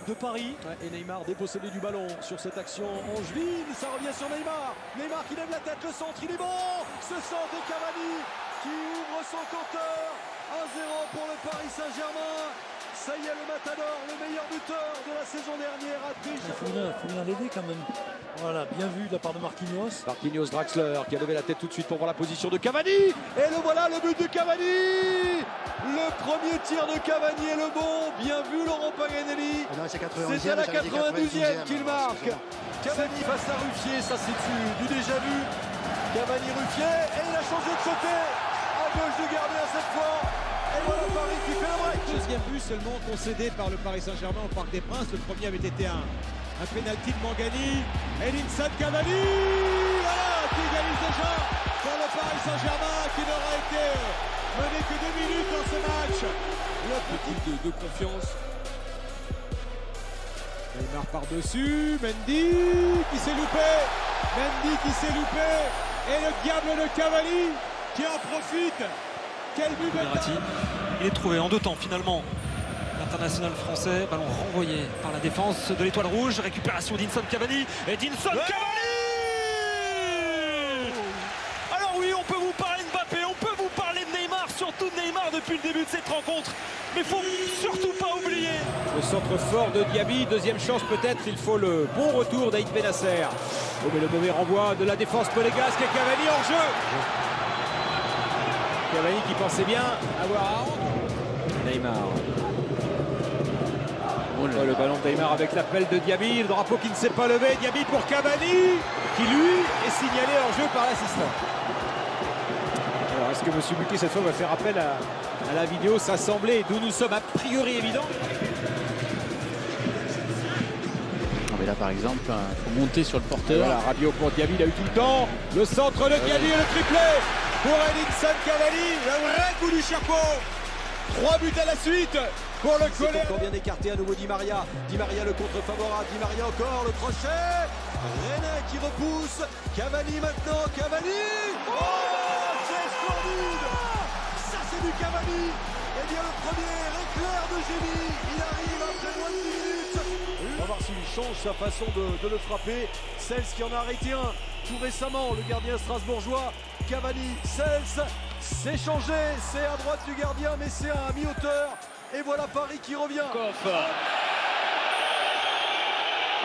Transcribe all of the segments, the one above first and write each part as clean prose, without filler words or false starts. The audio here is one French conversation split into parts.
de Paris. Et Neymar dépossédé du ballon sur cette action angevine. Ça revient sur Neymar. Neymar qui lève la tête, le centre, il est bon. Ce centre de Cavani qui ouvre son compteur. 1-0 pour le Paris Saint-Germain. Ça y est, le Matador, le meilleur buteur de la saison dernière, a pris. Il faut bien l'aider quand même. Voilà, bien vu de la part de Marquinhos. Marquinhos Draxler qui a levé la tête tout de suite pour voir la position de Cavani. Et le voilà, le but de Cavani. Le premier tir de Cavani est le bon. Bien vu Laurent Paganelli. C'est à la 92e qu'il marque. Cavani face à Ruffier, ça c'est du déjà vu. Cavani Ruffier et il a changé de côté. À gauche du gardien cette fois. Et voilà Paris qui fait le break. Deuxième but seulement concédé par le Paris Saint-Germain au Parc des Princes. Le premier avait été un pénalty de Mangani. Edinson Cavani, voilà, qui égalise déjà pour le Paris Saint-Germain, qui n'aura été mené que 2 minutes dans ce match. Le petit de confiance. Neymar par-dessus, Mendy qui s'est loupé. Mendy qui s'est loupé. Et le diable de Cavani qui en profite. Quel but Verratti. Il est trouvé en 2 temps finalement. L'international français, ballon renvoyé par la défense de l'Étoile Rouge. Récupération d'Edinson Cavani. Edinson Cavani. Alors oui, on peut vous parler de Mbappé, on peut vous parler de Neymar, surtout de Neymar depuis le début de cette rencontre. Mais il faut surtout pas oublier. Le centre fort de Diaby, deuxième chance peut-être, il faut le bon retour d'Aït Benasser. Oh mais le mauvais renvoi de la défense monégasque et Cavani en jeu. Cavani qui pensait bien avoir Neymar. Oh, le ballon de Neymar avec l'appel de Diaby, le drapeau qui ne s'est pas levé. Diaby pour Cavani, qui lui est signalé en jeu par l'assistant. Alors est-ce que M. Buquet cette fois va faire appel à la vidéo? Ça semblait, d'où nous sommes a priori évident. Mais là par exemple, il faut monter sur le porteur. Et voilà, Rabiot pour Diaby, il a eu tout le temps. Le centre de Diaby et le triplé pour Edinson Cavani. Le vrai coup du chapeau. 3 buts à la suite pour le collègue. Encore bien écarté à nouveau Di Maria. Di Maria le contre favorable. Di Maria encore le crochet. René qui repousse. Cavani maintenant. Cavani. Oh, c'est splendide. Ça c'est du Cavani. Eh bien le premier éclair de génie. Il arrive après moins de 10 minutes. On va voir s'il change sa façon de le frapper. Cels qui en a arrêté un tout récemment. Le gardien strasbourgeois. Cavani, Cels. C'est changé, c'est à droite du gardien, mais c'est à mi-hauteur. Et voilà Paris qui revient.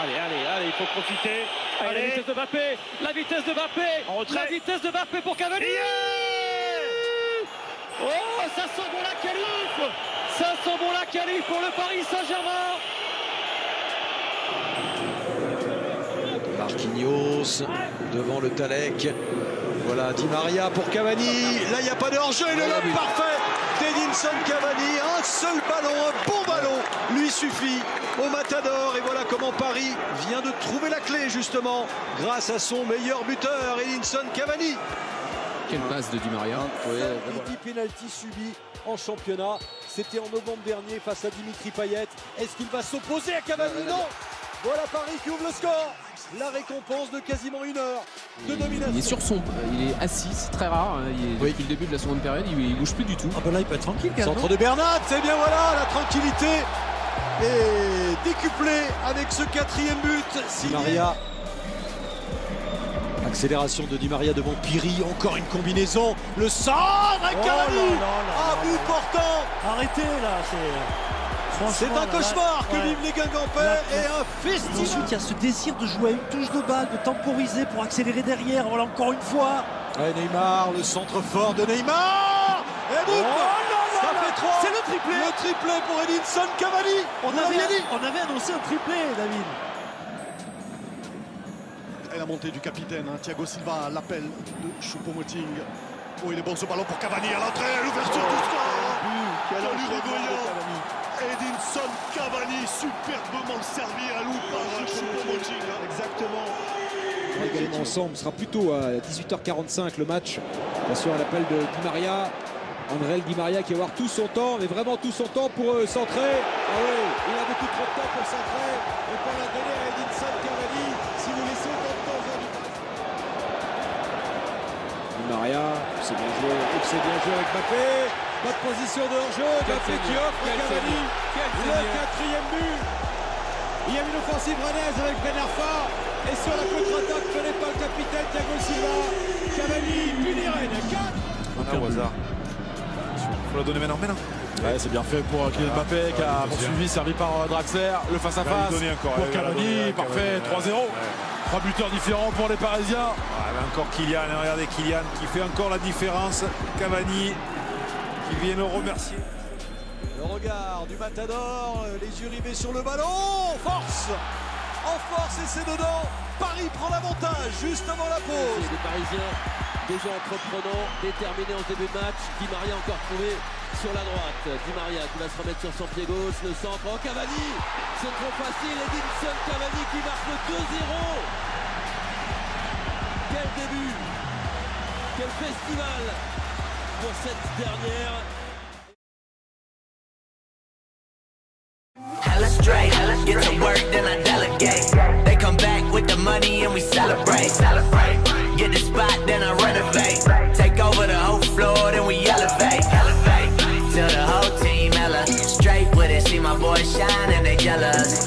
Allez, il faut profiter. Allez, la vitesse de Mbappé, la vitesse de Mbappé, la vitesse de Mbappé pour Cavani. Oh, ça sent bon la qualif. Ça sent bon la qualif pour le Paris Saint-Germain. Marquinhos devant le Talek. Voilà Di Maria pour Cavani. Là il n'y a pas de hors-jeu et le lob parfait d'Edinson Cavani. Un seul ballon, un bon ballon lui suffit au Matador. Et voilà comment Paris vient de trouver la clé justement grâce à son meilleur buteur Edinson Cavani. Quelle passe de Di Maria. 10 pénaltys subis en championnat. C'était en novembre dernier face à Dimitri Payet. Est-ce qu'il va s'opposer à Cavani? Non. Voilà Paris qui ouvre le score. La récompense de quasiment 1 heure de domination. Il est sur son, il est assis, c'est très rare. Depuis le début de la seconde période, il bouge plus du tout. Ah ben là il peut être tranquille quand même. Centre de Bernat, c'est bien voilà, la tranquillité est décuplée avec ce 4e but. Di Maria. Accélération de Di Maria devant Piri, encore une combinaison. Le centre avec Cavani. À bout portant. Arrêtez là, C'est un cauchemar que vivent les Guingampais et un festival. Ensuite, il y a ce désir de jouer à une touche de balle, de temporiser pour accélérer derrière. Voilà, encore une fois. Ouais, Neymar, le centre fort de Neymar. Et boum, ça fait 3. C'est le triplé. Le triplé pour Edinson Cavani. On avait annoncé un triplé, David. Et la montée du capitaine, Thiago Silva, l'appel de Choupo-Moting. Oh, il est bon ce ballon pour Cavani à l'entrée, l'ouverture du score. Quel Edinson Cavani, superbement servi à loup par Choupo-Moting. Exactement. On va également ensemble, ce sera plutôt à 18h45 le match. Bien sûr, à l'appel de Di Maria. André Di Maria qui va avoir tout son temps, mais vraiment tout son temps pour centrer. Ah oui, il a beaucoup trop de temps pour centrer. On peut la donner à Edinson Cavani si vous laissez autant de temps aux arbitres. Di Maria, c'est bien joué avec Mbappé. Pas de position de hors-jeu. Mbappé qui offre à Cavani le 4e but. Il y a une offensive rennaise avec Ben Arfa. Et sur la contre-attaque menée par le capitaine Thiago Silva. Cavani, puni Rennes. 4. Au hasard. Faut la donner maintenant. Ouais, c'est bien fait pour Kylian Mbappé qui a poursuivi, servi par Draxler. Le face-à-face pour Cavani, parfait, 3-0. 3 buteurs différents pour les Parisiens. Encore Kylian, regardez Kylian qui fait encore la différence. Cavani qui vient le remercier. Le regard du Matador, les yeux rivés sur le ballon, force en force et c'est dedans. Paris prend l'avantage juste avant la pause. Les Parisiens déjà entreprenants, déterminés en début de match. Di Maria encore trouvé sur la droite. Di Maria qui va se remettre sur son pied gauche, le centre. Oh, Cavani, c'est trop facile. Edinson Cavani qui marque le 2-0. Quel début, quel festival pour cette dernière. Hella straight, get to work, then I delegate. They come back with the money and we celebrate. Get the spot, then I renovate. Take over the whole floor, then we elevate. Till the whole team hella straight with it. See my boys shine and they jealous.